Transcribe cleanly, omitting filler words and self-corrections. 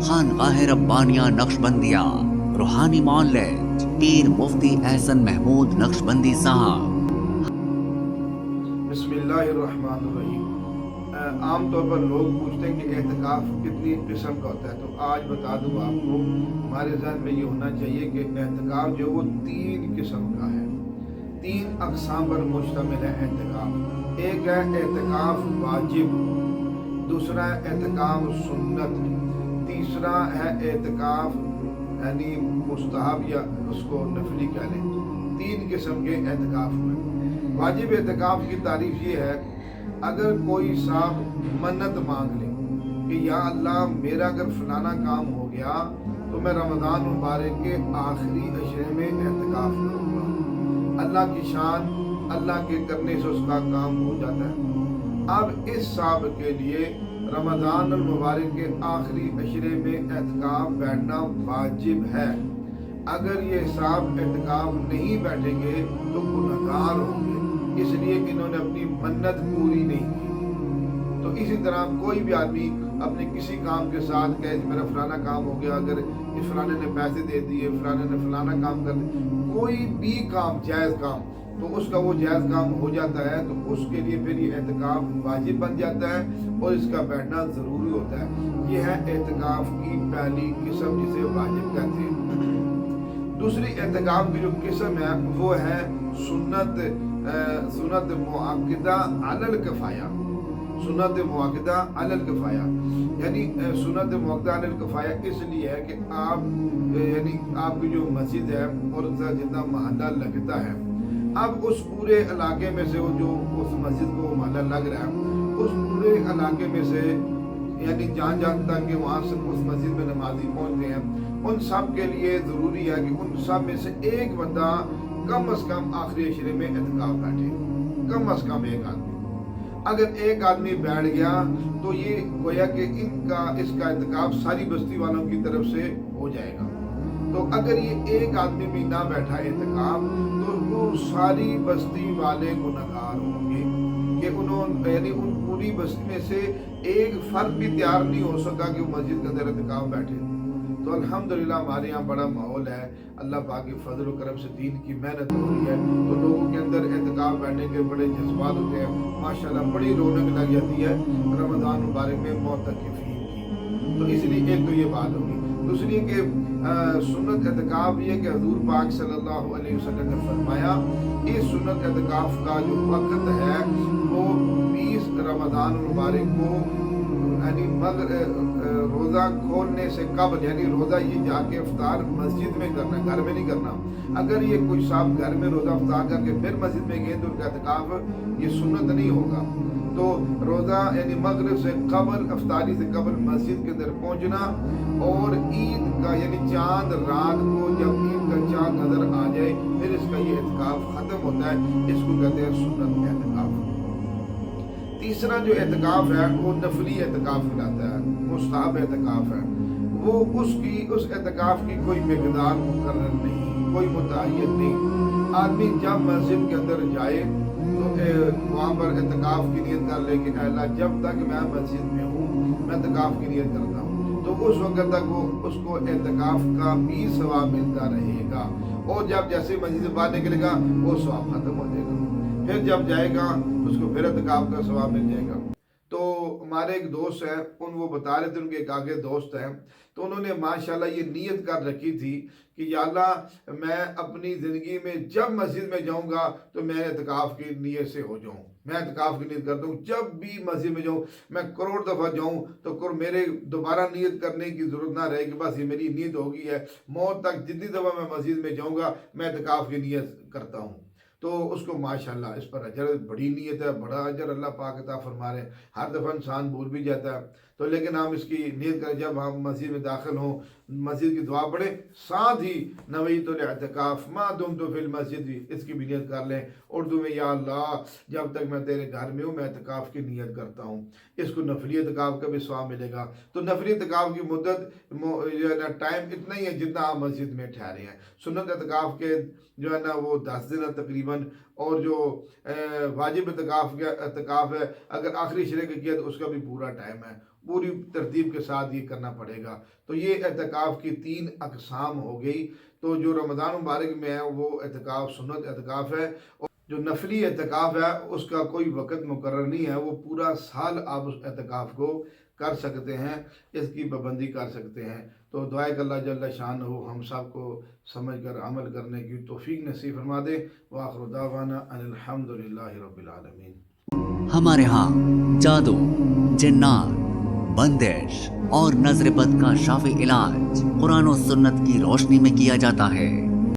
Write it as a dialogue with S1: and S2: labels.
S1: خانقاہ ربانیہ نقشبندیہ روحانی معلم پیر مفتی احسن محمود نقشبندی صاحب۔
S2: بسم اللہ الرحمن الرحیم۔ عام طور پر لوگ پوچھتے ہیں کہ اعتکاف کتنی قسم کا ہوتا ہے، تو آج بتا دوں آپ کو، ہمارے ذہن میں یہ ہونا چاہیے کہ اعتکاف جو وہ 3 قسم کا ہے، 3 اقسام پر مشتمل ہے اعتکاف۔ ایک ہے اعتکاف واجب، دوسرا ہے اعتکاف سنت، تیسرا ہے اعتکاف یعنی مستحب یا اس کو نفلی کہہ لیں۔ 3 قسم کے اعتکاف ہوئے۔ واجب اعتکاف کی تعریف یہ ہے، اگر کوئی صاحب منت مانگ لے کہ یا اللہ میرا اگر فلانا کام ہو گیا تو میں رمضان مبارک کے آخری عشرے میں اعتکاف کروں گا، اللہ کی شان اللہ کے کرنے سے اس کا کام ہو جاتا ہے۔ اب اس صاحب کے لیے رمضان المبارک کے آخری عشرے میں اعتکاف بیٹھنا واجب ہے۔ اگر یہ صاحب اعتکاف نہیں بیٹھیں گے تو گنہگار ہوں گے، اس لیے کہ انہوں نے اپنی منت پوری نہیں کی۔ تو اسی طرح کوئی بھی آدمی اپنے کسی کام کے ساتھ کہے میرا فلانا کام ہو گیا، اگر فلانے نے پیسے دے دیے، فلانے نے فلانا کام کر دیا، کوئی بھی کام جائز کام، تو اس کا وہ جائز کام ہو جاتا ہے، تو اس کے لیے پھر یہ اعتکاف واجب بن جاتا ہے اور اس کا بیٹھنا ضروری ہوتا ہے۔ یہ ہے اعتکاف کی پہلی قسم جسے واجب کہتے ہیں۔ دوسری اعتکاف کی جو قسم ہے وہ ہے سنت مؤکدہ علی الکفایہ۔ سنت مؤکدہ علی الکفایہ یعنی سنت مؤکدہ علی الکفایہ اس لیے ہے کہ آپ کی جو مسجد ہے اور اس کا جتنا محلہ لگتا ہے، اب اس پورے علاقے میں سے وہ جو اس مسجد کو محلہ لگ رہا ہے، اس پورے علاقے میں سے یعنی جہاں تک کہ وہاں سے اس مسجد میں نمازی پہنچ گئے ہیں، ان سب کے لیے ضروری ہے کہ ان سب میں سے ایک بندہ کم از کم آخری عشرے میں اعتکاف بیٹھے، کم از کم ایک آدمی۔ اگر ایک آدمی بیٹھ گیا تو یہ گویا کہ اس کا اعتکاف ساری بستی والوں کی طرف سے ہو جائے گا۔ تو اگر یہ ایک آدمی بھی نہ بیٹھا اعتکاف تو وہ ساری بستی والے گنہگار ہوں گے کہ یعنی ان پوری بستی میں سے ایک فرد بھی تیار نہیں ہو سکا کہ وہ مسجد کے اندر اعتکاف بیٹھے۔ تو الحمدللہ ہمارے یہاں بڑا ماحول ہے، اللہ پاک کے فضل و کرم سے دین کی محنت ہو رہی ہے، تو لوگوں کے اندر اعتکاف بیٹھنے کے بڑے جذبات ہوتے ہیں، ماشاءاللہ بڑی رونق لگ جاتی ہے رمضان مبارک میں معتکفین کی۔ تو اس لیے ایک تو یہ بات ہوگی۔ دوسری کہ سنت اعتکاف یہ کہ حضور پاک صلی اللہ علیہ وسلم نے فرمایا اس سنت اعتکاف کا جو وقت ہے وہ 20 رمضان المبارک کو یعنی روزہ کھولنے سے قبل، یعنی روزہ یہ جا کے افطار مسجد میں کرنا، گھر میں نہیں کرنا۔ اگر یہ کوئی صاحب گھر میں روزہ افطار کر کے پھر مسجد میں گئے تو ان کا اعتکاف یہ سنت نہیں ہوگا۔ تو روزہ یعنی مغرب سے قبل، افطاری سے قبل مسجد کے اندر پہنچنا، اور عید کا یعنی چاند رات کو جب عید کا چاند نظر آ جائے پھر اس کا یہ اعتکاف ختم ہوتا ہے، اس کو کہتے ہیں سنت اعتکاف۔ تیسرا جو اعتکاف ہے وہ نفلی اعتکاف کہلاتا ہے، مستحب اعتکاف ہے۔ وہ اس اعتکاف کی کوئی مقدار مقرر نہیں، کوئی متعین نہیں۔ آدمی جب مسجد کے اندر جائے تو وہاں پر اعتکاف کی نیت کر لے کہ اے اللہ جب تک میں مسجد میں ہوں میں اعتکاف کی نیت کرتا ہوں، تو اس وقت تک اس کو اعتکاف کا بھی ثواب ملتا رہے گا، اور جب جیسے مسجد سے باہر نکلے گا وہ ثواب ختم ہو جائے گا، پھر جب جائے گا اس کو پھر اعتکاف کا ثواب مل جائے گا۔ تو ہمارے ایک دوست ہیں، وہ بتا رہے تھے، ان کے ایک آگے دوست ہیں، تو انہوں نے ماشاءاللہ یہ نیت کر رکھی تھی کہ یا اللہ میں اپنی زندگی میں جب مسجد میں جاؤں گا تو میں اعتکاف کی نیت سے ہو جاؤں، میں اعتکاف کی نیت کرتا ہوں، جب بھی مسجد میں جاؤں میں کروڑ دفعہ جاؤں تو میرے دوبارہ نیت کرنے کی ضرورت نہ رہے کہ بس یہ میری نیت ہو گئی ہے، موت تک جتنی دفعہ میں مسجد میں جاؤں گا میں اعتکاف کی نیت کرتا ہوں۔ تو اس کو ماشاءاللہ اس پر اجر، بڑی نیت ہے، بڑا اجر اللہ پاک عطا فرما رہے ہیں۔ ہر دفعہ انسان بھول بھی جاتا ہے، تو لیکن ہم اس کی نیت کریں جب ہم مسجد میں داخل ہوں، مسجد کی دعا پڑھیں، ساتھ ہی نویت الاعتکاف ما دمت فی المسجد بھی اس کی بھی نیت کر لیں اردو میں، یا اللہ جب تک میں تیرے گھر میں ہوں میں اعتکاف کی نیت کرتا ہوں۔ اس کو نفلی اعتکاف کا بھی ثواب ملے گا۔ تو نفلی اعتکاف کی مدت ٹائم اتنا ہی ہے جتنا آپ مسجد میں ٹھہرے ہیں۔ سنت اعتکاف کے جو ہے نا وہ 10 دن ہے تقریباً، اور جو واجب اعتکاف ہے اگر آخری شرے کا کیا تو اس کا بھی پورا ٹائم ہے، پوری ترتیب کے ساتھ یہ کرنا پڑے گا. تو یہ اعتکاف کی 3 اقسام ہو گئی. تو جو رمضان مبارک میں ہے وہ اعتکاف سنت اعتکاف ہے، اور جو نفلی اعتکاف ہے اس کا کوئی وقت مقرر نہیں ہے، وہ پورا سال آپ اس اعتکاف کو کر سکتے ہیں، اس کی پابندی کر سکتے ہیں. تو دعائے کہ اللہ جل شان ہو ہم سب کو سمجھ کر عمل کرنے کی توفیق نصیب فرما دے. وآخر دعوانا ان الحمد للہ رب العالمین.
S1: ہمارے ہاں جادو، جنات، بندش اور نظر بد کا شافی علاج قرآن و سنت کی روشنی میں کیا جاتا ہے.